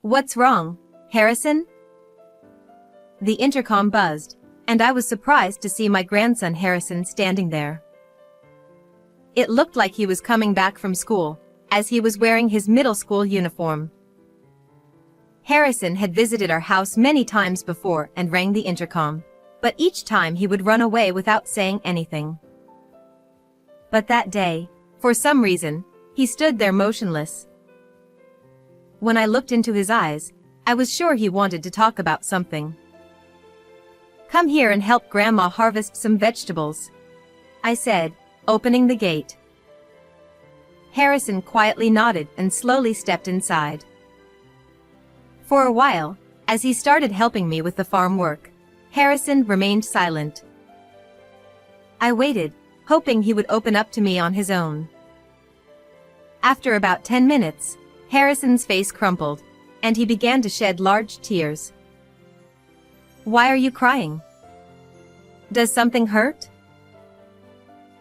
What's wrong, Harrison? The intercom buzzed, and I was surprised to see my grandson Harrison standing there. It looked like he was coming back from school, as he was wearing his middle school uniform. Harrison had visited our house many times before and rang the intercom, but each time he would run away without saying anything. But that day, for some reason, he stood there motionless. When I looked into his eyes, I was sure he wanted to talk about something. "Come here and help Grandma harvest some vegetables," I said, opening the gate. Harrison quietly nodded and slowly stepped inside. For a while, as he started helping me with the farm work, Harrison remained silent. I waited, hoping he would open up to me on his own. After about 10 minutes, Harrison's face crumpled, and he began to shed large tears. "Why are you crying? Does something hurt?"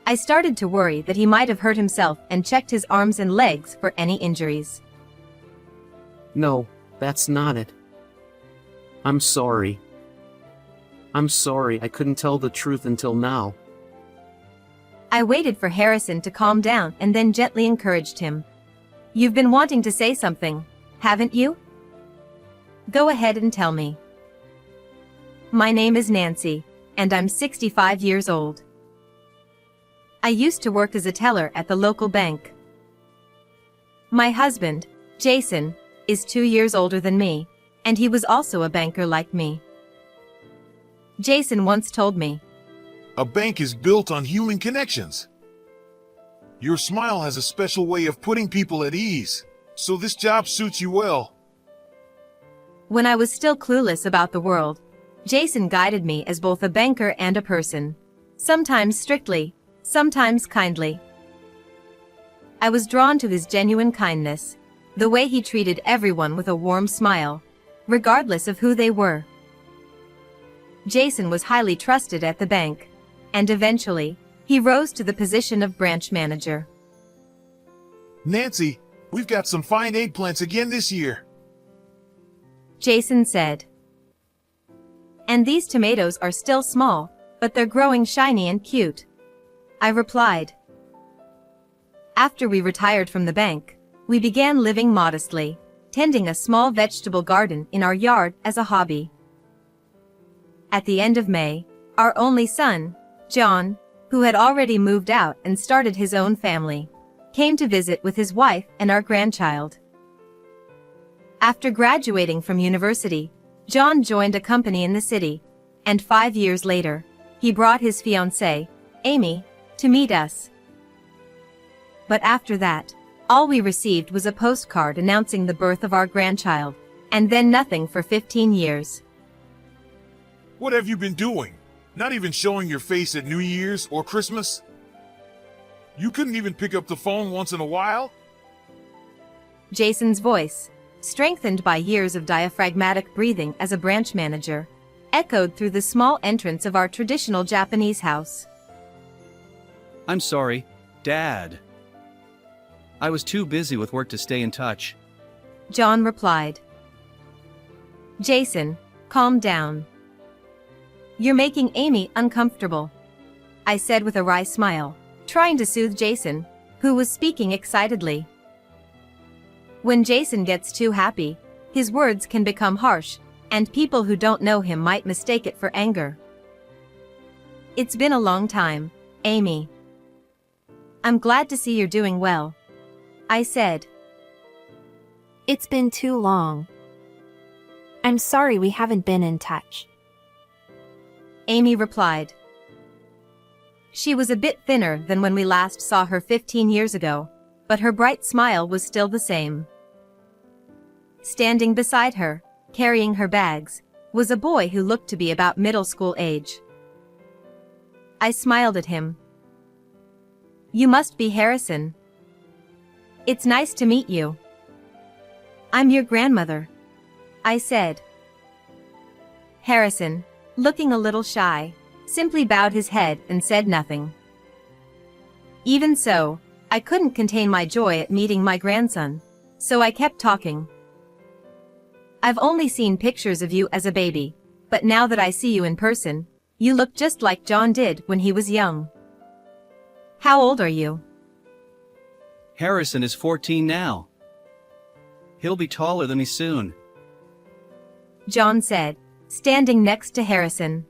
I started to worry that he might have hurt himself and checked his arms and legs for any injuries. No, that's not it. I'm sorry. I'm sorry I couldn't tell the truth until now. I waited for Harrison to calm down and then gently encouraged him. "You've been wanting to say something, haven't you? Go ahead and tell me." "My name is Nancy, and I'm 65 years old. I used to work as a teller at the local bank. My husband, Jason, is 2 years older than me, and he was also a banker like me. Jason once told me, A bank is built on human connections. Your smile has a special way of putting people at ease, so this job suits you well. When I was still clueless about the world, Jason guided me as both a banker and a person, sometimes strictly, sometimes kindly. I was drawn to his genuine kindness, the way he treated everyone with a warm smile, regardless of who they were. Jason was highly trusted at the bank, and eventually, he rose to the position of branch manager. Nancy, we've got some fine eggplants again this year. Jason said. And these tomatoes are still small, but they're growing shiny and cute, I replied. After we retired from the bank, we began living modestly, tending a small vegetable garden in our yard as a hobby. At the end of May, our only son, John, who had already moved out and started his own family, came to visit with his wife and our grandchild. After graduating from university, John joined a company in the city, and 5 years later, he brought his fiancée, Amy, to meet us. But after that, all we received was a postcard announcing the birth of our grandchild, and then nothing for 15 years. What have you been doing? Not even showing your face at New Year's or Christmas? You couldn't even pick up the phone once in a while? Jason's voice, strengthened by years of diaphragmatic breathing as a branch manager, echoed through the small entrance of our traditional Japanese house. I'm sorry, Dad. I was too busy with work to stay in touch. John replied. Jason, calm down. You're making Amy uncomfortable, I said with a wry smile, trying to soothe Jason, who was speaking excitedly. When Jason gets too happy, his words can become harsh, and people who don't know him might mistake it for anger. It's been a long time, Amy. I'm glad to see you're doing well, I said. It's been too long. I'm sorry we haven't been in touch, Amy replied. She was a bit thinner than when we last saw her 15 years ago, but her bright smile was still the same. Standing beside her, carrying her bags, was a boy who looked to be about middle school age. I smiled at him. You must be Harrison. It's nice to meet you. I'm your grandmother, I said. Harrison, looking a little shy, simply bowed his head and said nothing. Even so, I couldn't contain my joy at meeting my grandson, so I kept talking. I've only seen pictures of you as a baby, but now that I see you in person, you look just like John did when he was young. How old are you? Harrison is 14 now. He'll be taller than me soon. John said, standing next to Harrison.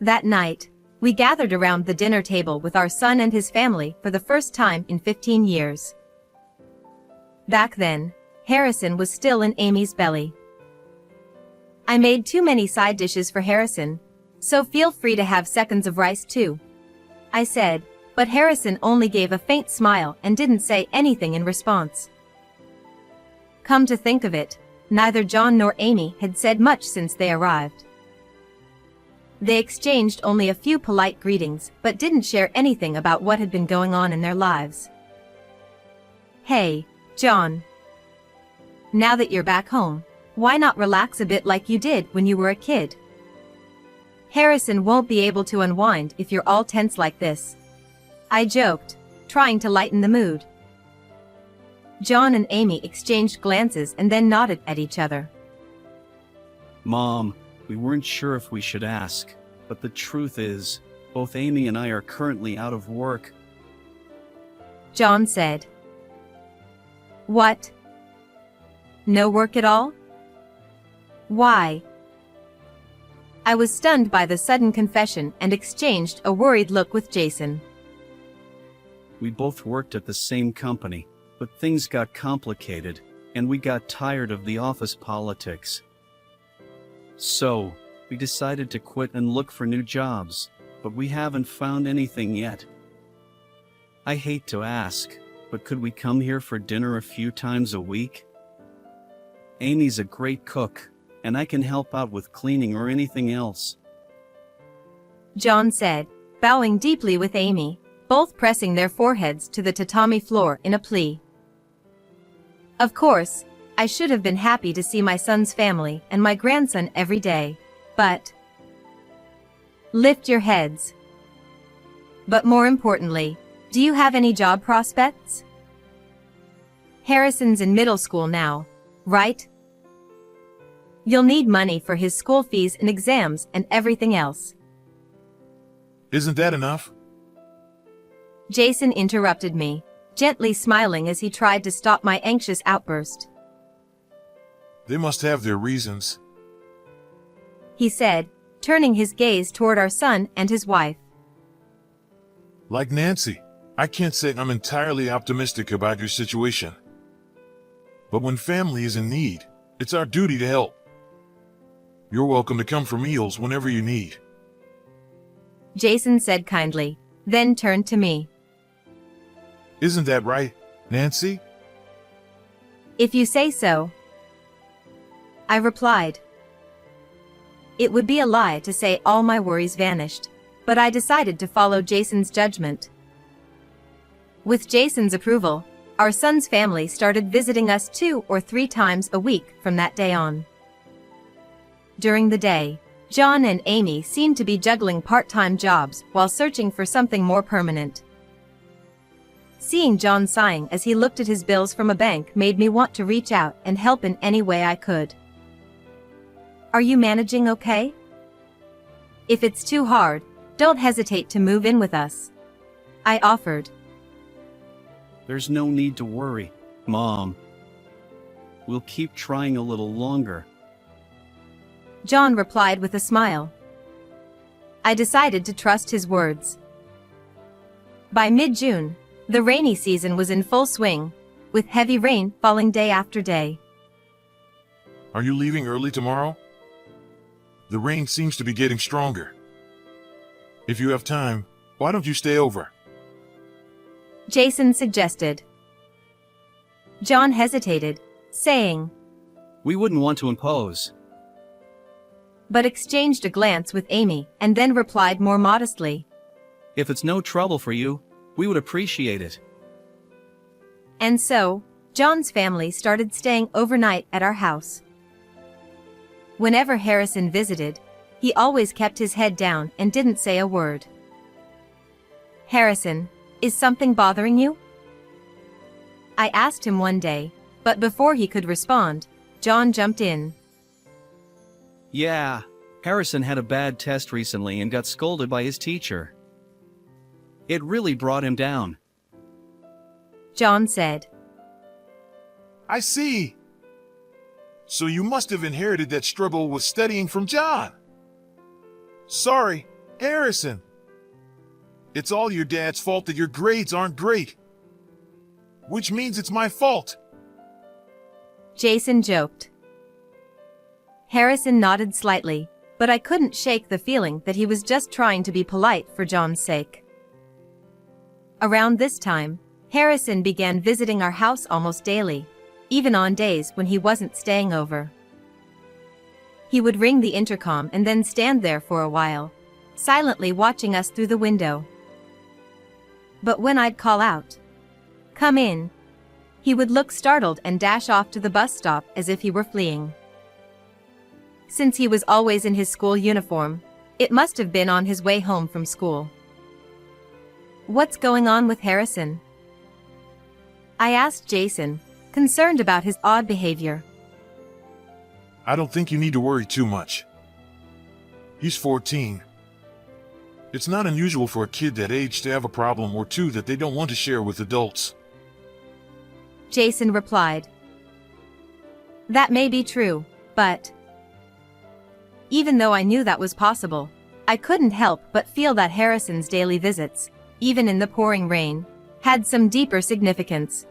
That night, we gathered around the dinner table with our son and his family for the first time in 15 years. Back then, Harrison was still in Amy's belly. I made too many side dishes for Harrison, so feel free to have seconds of rice too, I said, but Harrison only gave a faint smile and didn't say anything in response. Come to think of it, neither John nor Amy had said much since they arrived. They exchanged only a few polite greetings but didn't share anything about what had been going on in their lives. Hey, John. Now that you're back home, why not relax a bit like you did when you were a kid? Harrison won't be able to unwind if you're all tense like this, I joked, trying to lighten the mood. John and Amy exchanged glances and then nodded at each other. Mom, we weren't sure if we should ask, but the truth is, both Amy and I are currently out of work. John said. What? No work at all? Why? I was stunned by the sudden confession and exchanged a worried look with Jason. We both worked at the same company, but things got complicated, and we got tired of the office politics. So, we decided to quit and look for new jobs, but we haven't found anything yet. I hate to ask, but could we come here for dinner a few times a week? Amy's a great cook, and I can help out with cleaning or anything else. John said, bowing deeply with Amy, both pressing their foreheads to the tatami floor in a plea. Of course, I should have been happy to see my son's family and my grandson every day, but... Lift your heads. But more importantly, do you have any job prospects? Harrison's in middle school now, right? You'll need money for his school fees and exams and everything else. Isn't that enough? Jason interrupted me, gently smiling as he tried to stop my anxious outburst. They must have their reasons, He said, turning his gaze toward our son and his wife. like Nancy. I can't say I'm entirely optimistic about your situation. But when family is in need, it's our duty to help. You're welcome to come for meals whenever you need. Jason said kindly, then turned to me. Isn't that right, Nancy? If you say so, I replied. It would be a lie to say all my worries vanished, but I decided to follow Jason's judgment. With Jason's approval, our son's family started visiting us 2 or 3 times a week from that day on. During the day, John and Amy seemed to be juggling part-time jobs while searching for something more permanent. Seeing John sighing as he looked at his bills from a bank made me want to reach out and help in any way I could. Are you managing okay? If it's too hard, don't hesitate to move in with us, I offered. There's no need to worry, Mom. We'll keep trying a little longer. John replied with a smile. I decided to trust his words. By mid-June, the rainy season was in full swing, with heavy rain falling day after day. Are you leaving early tomorrow? The rain seems to be getting stronger. If you have time, why don't you stay over? Jason suggested. John hesitated, saying, We wouldn't want to impose. but exchanged a glance with Amy and then replied more modestly. If it's no trouble for you, we would appreciate it. And so, John's family started staying overnight at our house. Whenever Harrison visited, he always kept his head down and didn't say a word. Harrison, is something bothering you? I asked him one day, but before he could respond, John jumped in. Yeah, Harrison had a bad test recently and got scolded by his teacher. It really brought him down. John said. I see. So you must have inherited that struggle with studying from John. Sorry, Harrison. It's all your dad's fault that your grades aren't great. Which means it's my fault. Jason joked. Harrison nodded slightly, but I couldn't shake the feeling that he was just trying to be polite for John's sake. Around this time, Harrison began visiting our house almost daily, even on days when he wasn't staying over. He would ring the intercom and then stand there for a while, silently watching us through the window. But when I'd call out, "Come in," he would look startled and dash off to the bus stop as if he were fleeing. Since he was always in his school uniform, it must have been on his way home from school. "What's going on with Harrison?" I asked Jason, concerned about his odd behavior. I don't think you need to worry too much. He's 14. It's not unusual for a kid that age to have a problem or two that they don't want to share with adults. Jason replied. That may be true, but even though I knew that was possible, I couldn't help but feel that Harrison's daily visits, even in the pouring rain, had some deeper significance.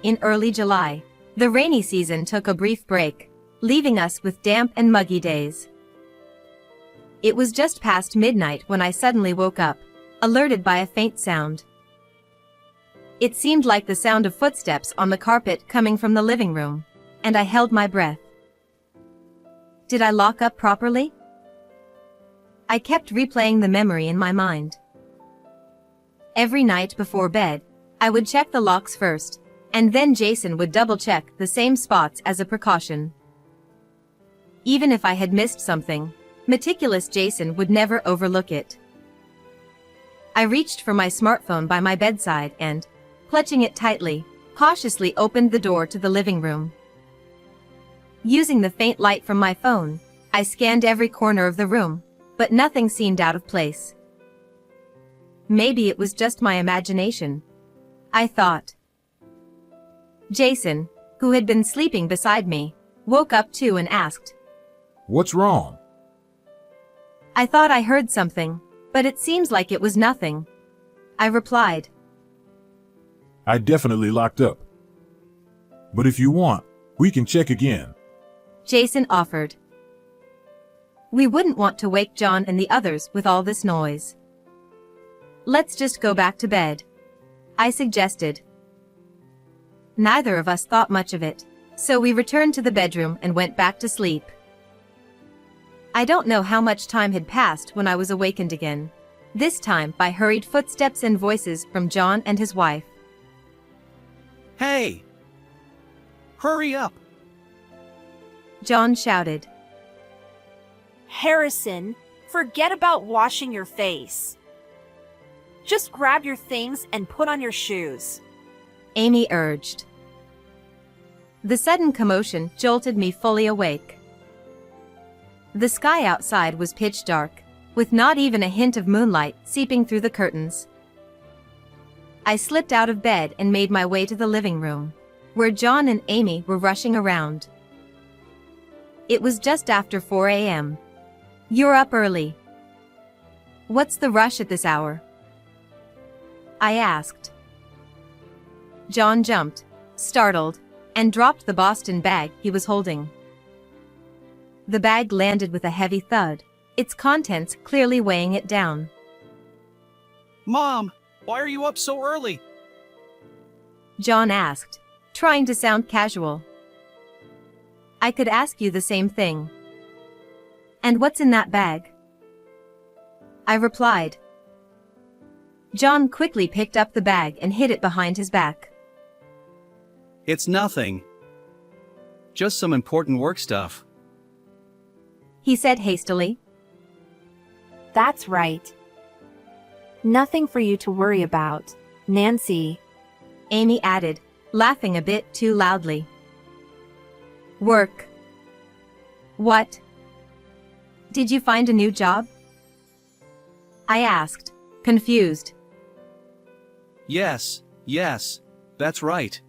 In early July, the rainy season took a brief break, leaving us with damp and muggy days. It was just past midnight when I suddenly woke up, alerted by a faint sound. It seemed like the sound of footsteps on the carpet coming from the living room, and I held my breath. Did I lock up properly? I kept replaying the memory in my mind. Every night before bed, I would check the locks first, and then Jason would double-check the same spots as a precaution. Even if I had missed something, meticulous Jason would never overlook it. I reached for my smartphone by my bedside and, clutching it tightly, cautiously opened the door to the living room. Using the faint light from my phone, I scanned every corner of the room, but nothing seemed out of place. Maybe it was just my imagination, I thought. Jason, who had been sleeping beside me, woke up too and asked, What's wrong? I thought I heard something, but it seems like it was nothing, I replied. I definitely locked up. But if you want, we can check again. Jason offered. We wouldn't want to wake John and the others with all this noise. Let's just go back to bed, I suggested. Neither of us thought much of it, so we returned to the bedroom and went back to sleep. I don't know how much time had passed when I was awakened again, this time by hurried footsteps and voices from John and his wife. Hey! Hurry up! John shouted. Harrison, forget about washing your face. Just grab your things and put on your shoes. Amy urged. The sudden commotion jolted me fully awake. The sky outside was pitch dark, with not even a hint of moonlight seeping through the curtains. I slipped out of bed and made my way to the living room, where John and Amy were rushing around. It was just after 4 a.m. You're up early. What's the rush at this hour? I asked. John jumped, startled, and dropped the Boston bag he was holding. The bag landed with a heavy thud, its contents clearly weighing it down. Mom, why are you up so early? John asked, trying to sound casual. I could ask you the same thing. And what's in that bag? I replied. John quickly picked up the bag and hid it behind his back. It's nothing. Just some important work stuff. He said hastily. That's right. Nothing for you to worry about, Nancy. Amy added, laughing a bit too loudly. Work. What? Did you find a new job? I asked, confused. Yes, that's right.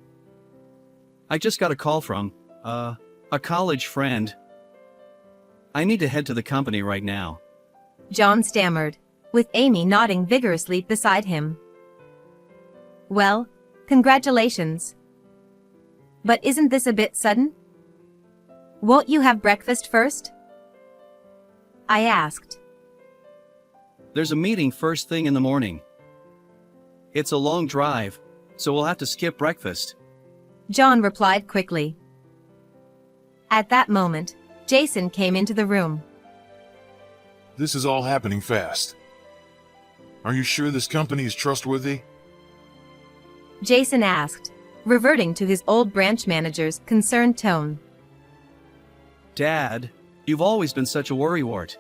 I just got a call from, a college friend. I need to head to the company right now. John stammered, with Amy nodding vigorously beside him. Well, congratulations. But isn't this a bit sudden? Won't you have breakfast first? I asked. There's a meeting first thing in the morning. It's a long drive, so we'll have to skip breakfast. John replied quickly. At that moment, Jason came into the room. This is all happening fast. Are you sure this company is trustworthy? Jason asked, reverting to his old branch manager's concerned tone. Dad, you've always been such a worrywart.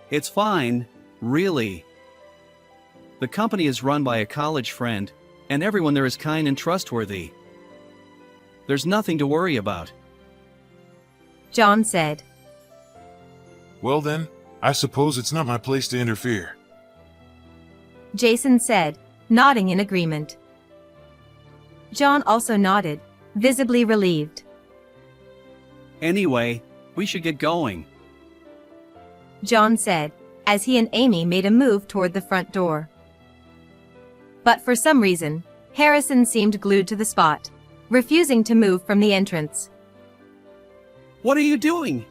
It's fine, really. The company is run by a college friend, and everyone there is kind and trustworthy. There's nothing to worry about. John said. Well then, I suppose it's not my place to interfere. Jason said, nodding in agreement. John also nodded, visibly relieved. Anyway, we should get going. John said, as he and Amy made a move toward the front door. But for some reason, Harrison seemed glued to the spot, refusing to move from the entrance. What are you doing?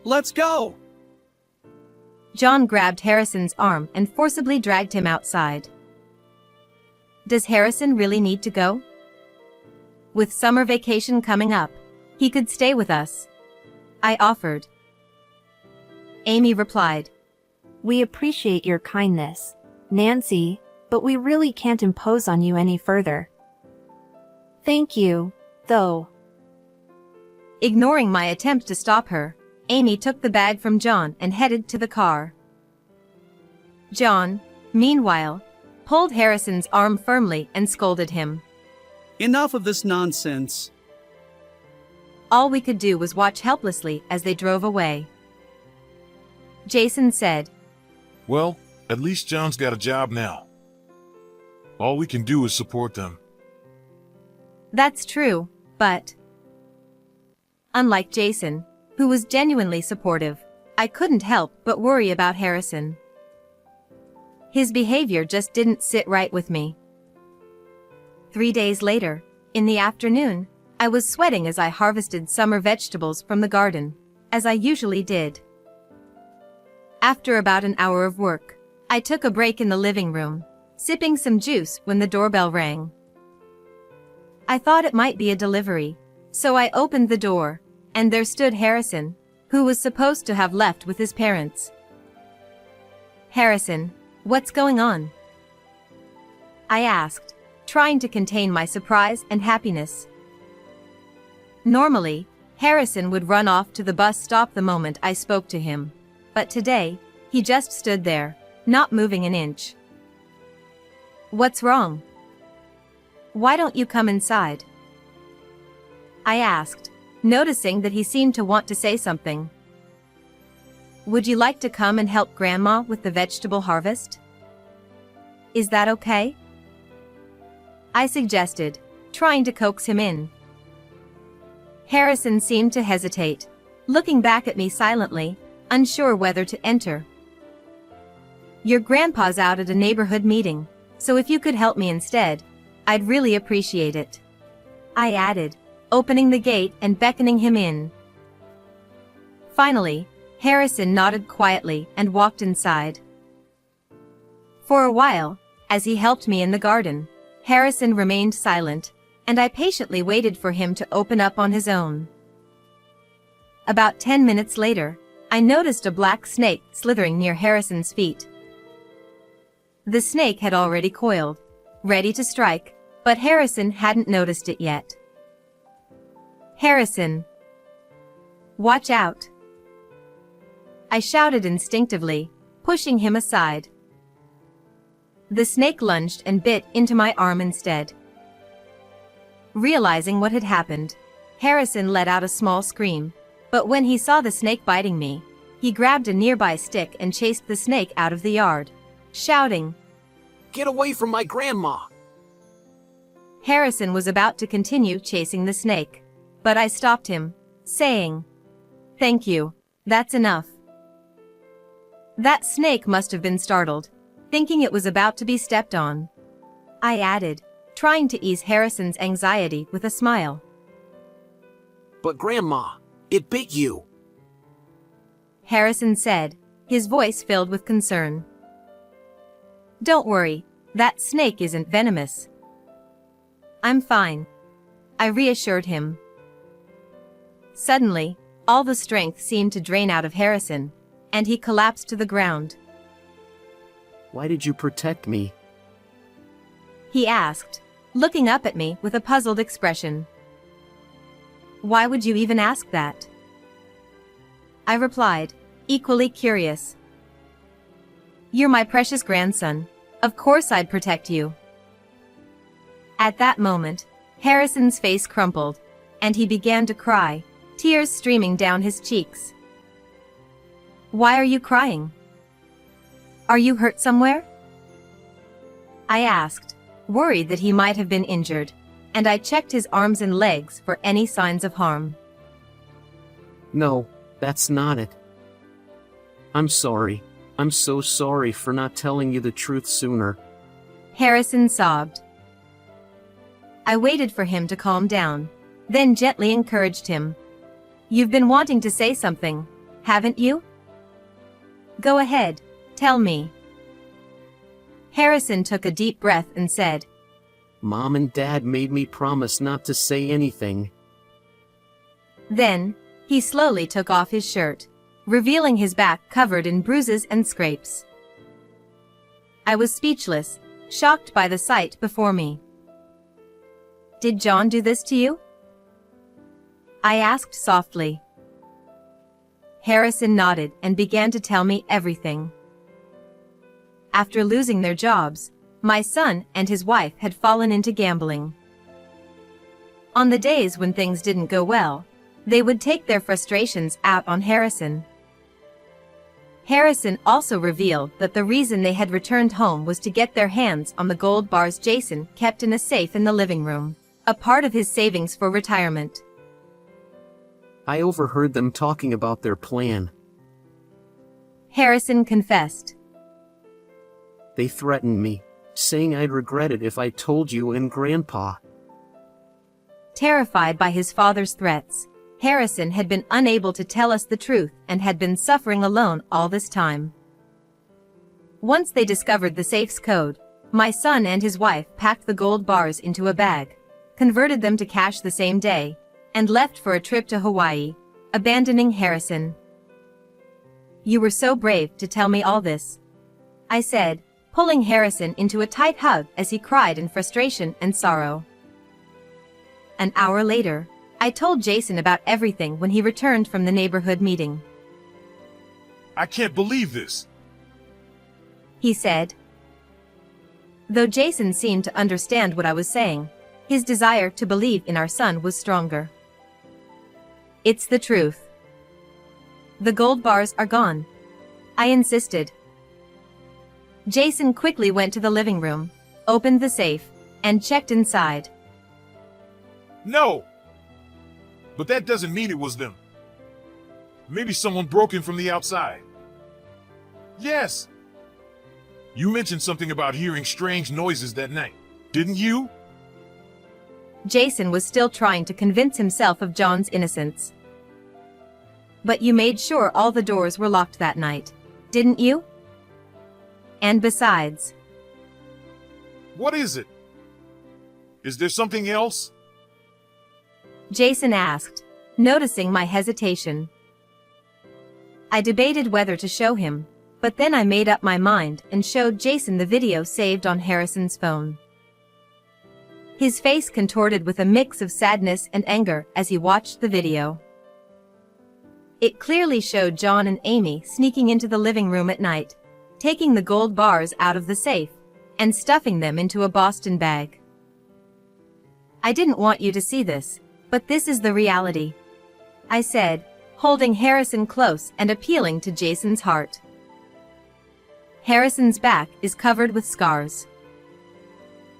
Let's go! John grabbed Harrison's arm and forcibly dragged him outside. Does Harrison really need to go? With summer vacation coming up, he could stay with us. I offered. Amy replied. We appreciate your kindness, Nancy, but we really can't impose on you any further. Thank you, though. Ignoring my attempt to stop her, Amy took the bag from John and headed to the car. John, meanwhile, pulled Harrison's arm firmly and scolded him. Enough of this nonsense. All we could do was watch helplessly as they drove away. Jason said, Well, at least John's got a job now. All we can do is support them. That's true, but... Unlike Jason, who was genuinely supportive, I couldn't help but worry about Harrison. His behavior just didn't sit right with me. 3 days later, in the afternoon, I was sweating as I harvested summer vegetables from the garden, as I usually did. After about an hour of work, I took a break in the living room, sipping some juice when the doorbell rang. I thought it might be a delivery, so I opened the door, and there stood Harrison, who was supposed to have left with his parents. Harrison, what's going on? I asked, trying to contain my surprise and happiness. Normally, Harrison would run off to the bus stop the moment I spoke to him, but today, he just stood there, not moving an inch. What's wrong? Why don't you come inside? I asked, noticing that he seemed to want to say something. Would you like to come and help Grandma with the vegetable harvest? Is that okay? I suggested, trying to coax him in. Harrison seemed to hesitate, looking back at me silently, unsure whether to enter. Your grandpa's out at a neighborhood meeting, so if you could help me instead, I'd really appreciate it. I added, opening the gate and beckoning him in. Finally, Harrison nodded quietly and walked inside. For a while, as he helped me in the garden, Harrison remained silent, and I patiently waited for him to open up on his own. About 10 minutes later, I noticed a black snake slithering near Harrison's feet. The snake had already coiled, ready to strike, but Harrison hadn't noticed it yet. Harrison! Watch out! I shouted instinctively, pushing him aside. The snake lunged and bit into my arm instead. Realizing what had happened, Harrison let out a small scream, but when he saw the snake biting me, he grabbed a nearby stick and chased the snake out of the yard, shouting, Get away from my grandma! Harrison was about to continue chasing the snake, but I stopped him, saying, Thank you, that's enough. That snake must have been startled, thinking it was about to be stepped on. I added, trying to ease Harrison's anxiety with a smile. But Grandma, it bit you! Harrison said, his voice filled with concern. Don't worry, that snake isn't venomous. I'm fine, I reassured him. Suddenly, all the strength seemed to drain out of Harrison, and he collapsed to the ground. Why did you protect me? He asked, looking up at me with a puzzled expression. Why would you even ask that? I replied, equally curious. You're my precious grandson. Of course I'd protect you. At that moment, Harrison's face crumpled, and he began to cry, tears streaming down his cheeks. Why are you crying? Are you hurt somewhere? I asked, worried that he might have been injured, and I checked his arms and legs for any signs of harm. No, that's not it. I'm sorry. I'm so sorry for not telling you the truth sooner. Harrison sobbed. I waited for him to calm down, then gently encouraged him. You've been wanting to say something, haven't you? Go ahead, tell me. Harrison took a deep breath and said, Mom and Dad made me promise not to say anything. Then, he slowly took off his shirt, revealing his back covered in bruises and scrapes. I was speechless, shocked by the sight before me. Did John do this to you? I asked softly. Harrison nodded and began to tell me everything. After losing their jobs, my son and his wife had fallen into gambling. On the days when things didn't go well, they would take their frustrations out on Harrison. Harrison also revealed that the reason they had returned home was to get their hands on the gold bars Jason kept in a safe in the living room, a part of his savings for retirement. I overheard them talking about their plan. Harrison confessed. They threatened me, saying I'd regret it if I told you and Grandpa. Terrified by his father's threats, Harrison had been unable to tell us the truth and had been suffering alone all this time. Once they discovered the safe's code, my son and his wife packed the gold bars into a bag, converted them to cash the same day, and left for a trip to Hawaii, abandoning Harrison. You were so brave to tell me all this, I said, pulling Harrison into a tight hug as he cried in frustration and sorrow. An hour later, I told Jason about everything when he returned from the neighborhood meeting. I can't believe this. He said. Though Jason seemed to understand what I was saying, his desire to believe in our son was stronger. It's the truth. The gold bars are gone, I insisted. Jason quickly went to the living room, opened the safe, and checked inside. No! But that doesn't mean it was them. Maybe someone broke in from the outside. Yes! You mentioned something about hearing strange noises that night, didn't you? Jason was still trying to convince himself of John's innocence. But you made sure all the doors were locked that night, didn't you? And besides... What is it? Is there something else? Jason asked, noticing my hesitation. I debated whether to show him, but then I made up my mind and showed Jason the video saved on Harrison's phone. His face contorted with a mix of sadness and anger as he watched the video. It clearly showed John and Amy sneaking into the living room at night, taking the gold bars out of the safe, and stuffing them into a Boston bag. I didn't want you to see this, But this is the reality, I said, holding Harrison close and appealing to Jason's heart. Harrison's back is covered with scars.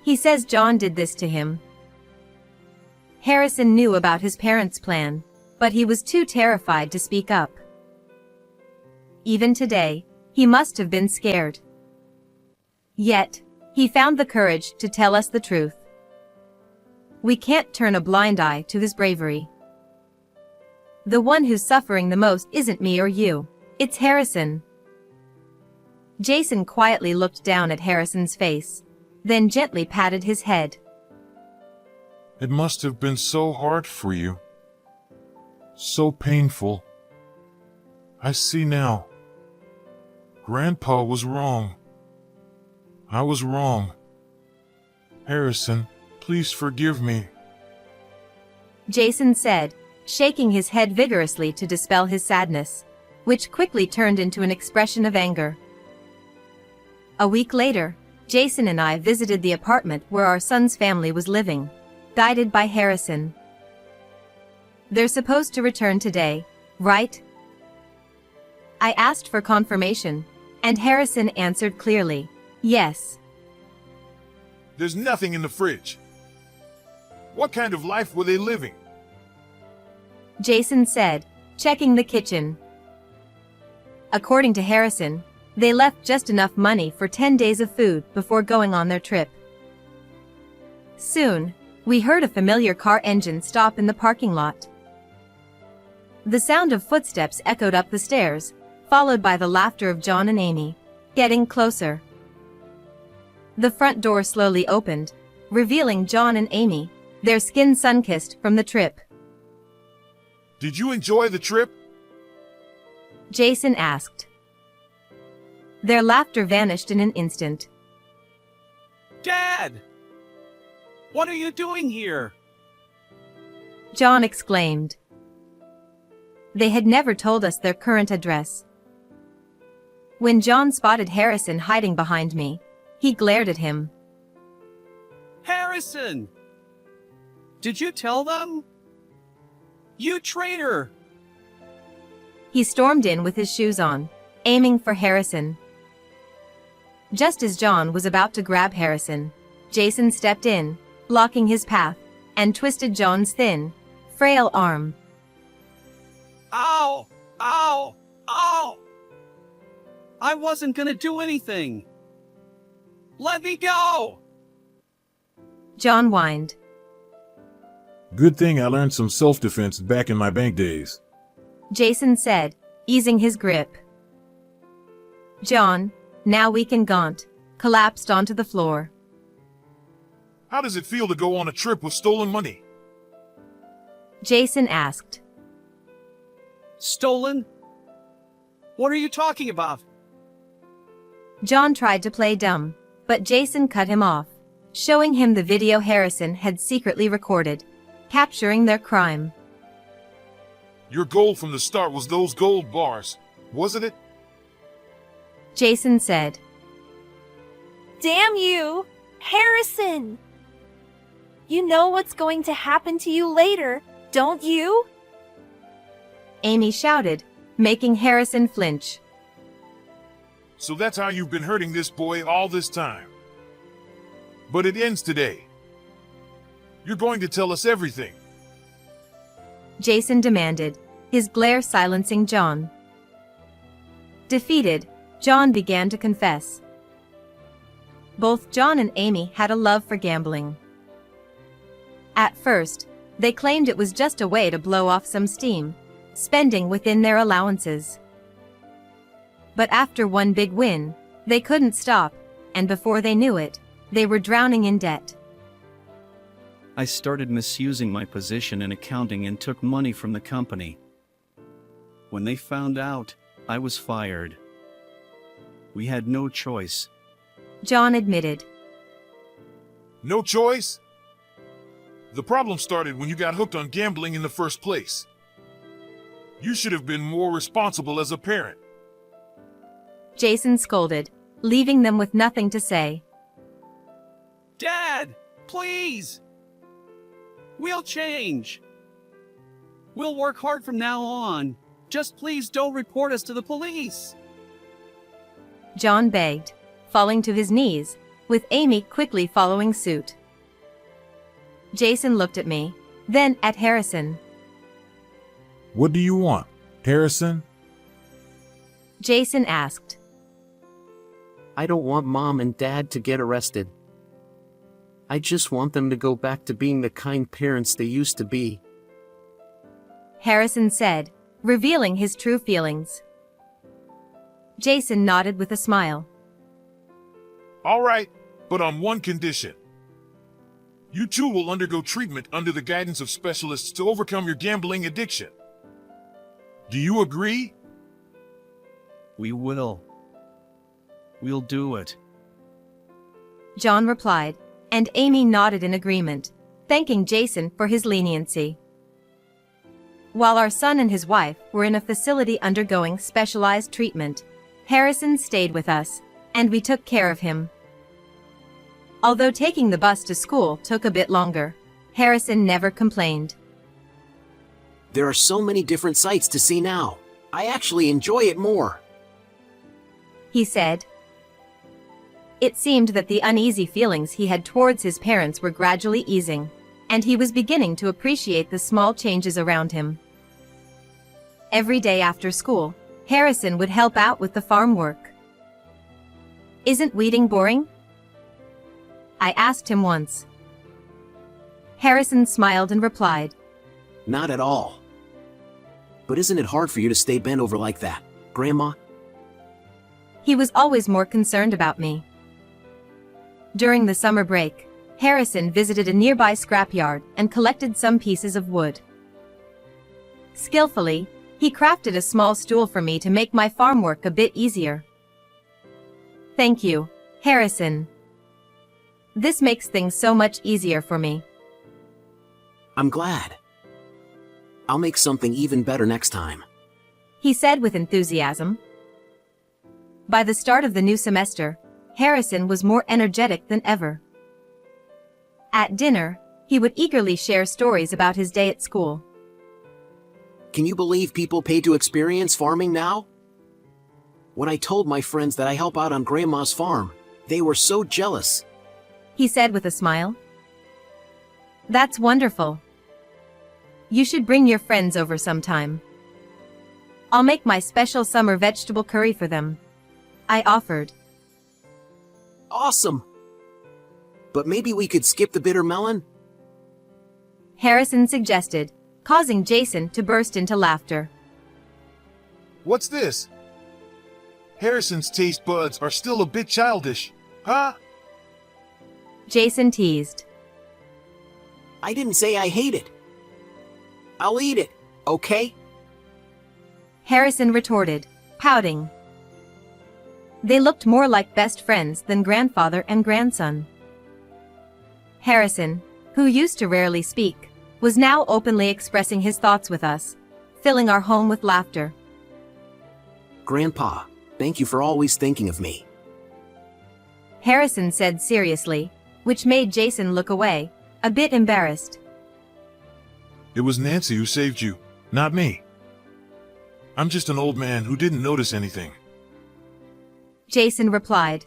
He says John did this to him. Harrison knew about his parents' plan, but he was too terrified to speak up. Even today, he must have been scared. Yet, he found the courage to tell us the truth. We can't turn a blind eye to his bravery. The one who's suffering the most isn't me or you, it's Harrison. Jason quietly looked down at Harrison's face, then gently patted his head. It must have been so hard for you. So painful. I see now. Grandpa was wrong. I was wrong. Harrison, please forgive me. Jason said, shaking his head vigorously to dispel his sadness, which quickly turned into an expression of anger. A week later, Jason and I visited the apartment where our son's family was living, guided by Harrison. They're supposed to return today, right? I asked for confirmation, and Harrison answered clearly, yes. There's nothing in the fridge. What kind of life were they living? Jason said, checking the kitchen. According to Harrison, they left just enough money for 10 days of food before going on their trip. Soon, we heard a familiar car engine stop in the parking lot. The sound of footsteps echoed up the stairs, followed by the laughter of John and Amy, getting closer. The front door slowly opened, revealing John and Amy, their skin sun-kissed from the trip. Did you enjoy the trip? Jason asked. Their laughter vanished in an instant. Dad! What are you doing here? John exclaimed. They had never told us their current address. When John spotted Harrison hiding behind me, he glared at him. Harrison! Did you tell them? You traitor! He stormed in with his shoes on, aiming for Harrison. Just as John was about to grab Harrison, Jason stepped in, blocking his path, and twisted John's thin, frail arm. Ow! Ow! Ow! I wasn't gonna do anything! Let me go! John whined. Good thing I learned some self-defense back in my bank days. Jason said, easing his grip. John, now weak and gaunt, collapsed onto the floor. How does it feel to go on a trip with stolen money? Jason asked. Stolen? What are you talking about? John tried to play dumb, but Jason cut him off, showing him the video Harrison had secretly recorded, capturing their crime. Your goal from the start was those gold bars, wasn't it? Jason said. Damn you, Harrison! You know what's going to happen to you later, don't you? Amy shouted, making Harrison flinch. So that's how you've been hurting this boy all this time. But it ends today. You're going to tell us everything. Jason demanded, his glare silencing John. Defeated, John began to confess. Both John and Amy had a love for gambling. At first, they claimed it was just a way to blow off some steam, spending within their allowances. But after one big win, they couldn't stop, and before they knew it, they were drowning in debt. I started misusing my position in accounting and took money from the company. When they found out, I was fired. We had no choice. John admitted. No choice? The problem started when you got hooked on gambling in the first place. You should have been more responsible as a parent. Jason scolded, leaving them with nothing to say. Dad, please! We'll change. We'll work hard from now on. Just please don't report us to the police. John begged, falling to his knees, with Amy quickly following suit. Jason looked at me, then at Harrison. What do you want, Harrison? Jason asked. I don't want Mom and Dad to get arrested. I just want them to go back to being the kind parents they used to be. Harrison said, revealing his true feelings. Jason nodded with a smile. All right, but on one condition. You two will undergo treatment under the guidance of specialists to overcome your gambling addiction. Do you agree? We will. We'll do it. John replied, and Amy nodded in agreement, thanking Jason for his leniency. While our son and his wife were in a facility undergoing specialized treatment, Harrison stayed with us, and we took care of him. Although taking the bus to school took a bit longer, Harrison never complained. There are so many different sights to see now. I actually enjoy it more. He said. It seemed that the uneasy feelings he had towards his parents were gradually easing, and he was beginning to appreciate the small changes around him. Every day after school, Harrison would help out with the farm work. Isn't weeding boring? I asked him once. Harrison smiled and replied, Not at all. But isn't it hard for you to stay bent over like that, Grandma? He was always more concerned about me. During the summer break, Harrison visited a nearby scrapyard and collected some pieces of wood. Skillfully, he crafted a small stool for me to make my farm work a bit easier. Thank you, Harrison. This makes things so much easier for me. I'm glad. I'll make something even better next time, he said with enthusiasm. By the start of the new semester, Harrison was more energetic than ever. At dinner, he would eagerly share stories about his day at school. Can you believe people pay to experience farming now? When I told my friends that I help out on Grandma's farm, they were so jealous, he said with a smile. That's wonderful. You should bring your friends over sometime. I'll make my special summer vegetable curry for them, I offered. Awesome! But maybe we could skip the bitter melon? Harrison suggested, causing Jason to burst into laughter. What's this? Harrison's taste buds are still a bit childish, huh? Jason teased. I didn't say I hate it. I'll eat it, okay? Harrison retorted, pouting. They looked more like best friends than grandfather and grandson. Harrison, who used to rarely speak, was now openly expressing his thoughts with us, filling our home with laughter. Grandpa, thank you for always thinking of me. Harrison said seriously, which made Jason look away, a bit embarrassed. It was Nancy who saved you, not me. I'm just an old man who didn't notice anything. Jason replied.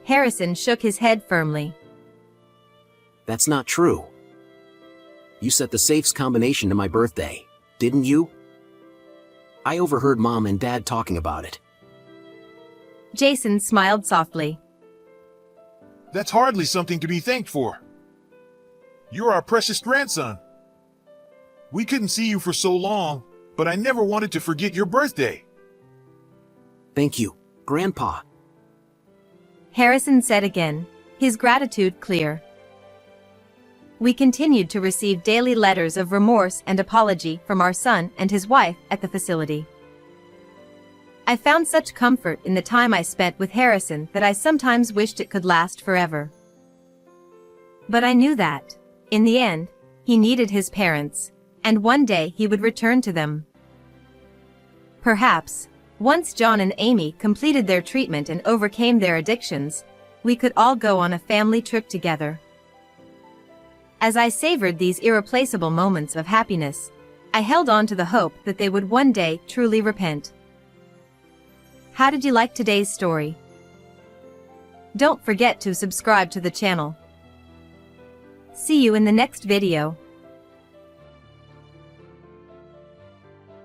Harrison shook his head firmly. That's not true. You set the safes combination to my birthday, didn't you? I overheard Mom and Dad talking about it. Jason smiled softly. That's hardly something to be thanked for. You're our precious grandson. We couldn't see you for so long, but I never wanted to forget your birthday. Thank you, Grandpa. Harrison said again, his gratitude clear. We continued to receive daily letters of remorse and apology from our son and his wife at the facility. I found such comfort in the time I spent with Harrison that I sometimes wished it could last forever. But I knew that, in the end, he needed his parents, and one day he would return to them. Perhaps, once John and Amy completed their treatment and overcame their addictions, we could all go on a family trip together. As I savored these irreplaceable moments of happiness, I held on to the hope that they would one day truly repent. How did you like today's story? Don't forget to subscribe to the channel. See you in the next video.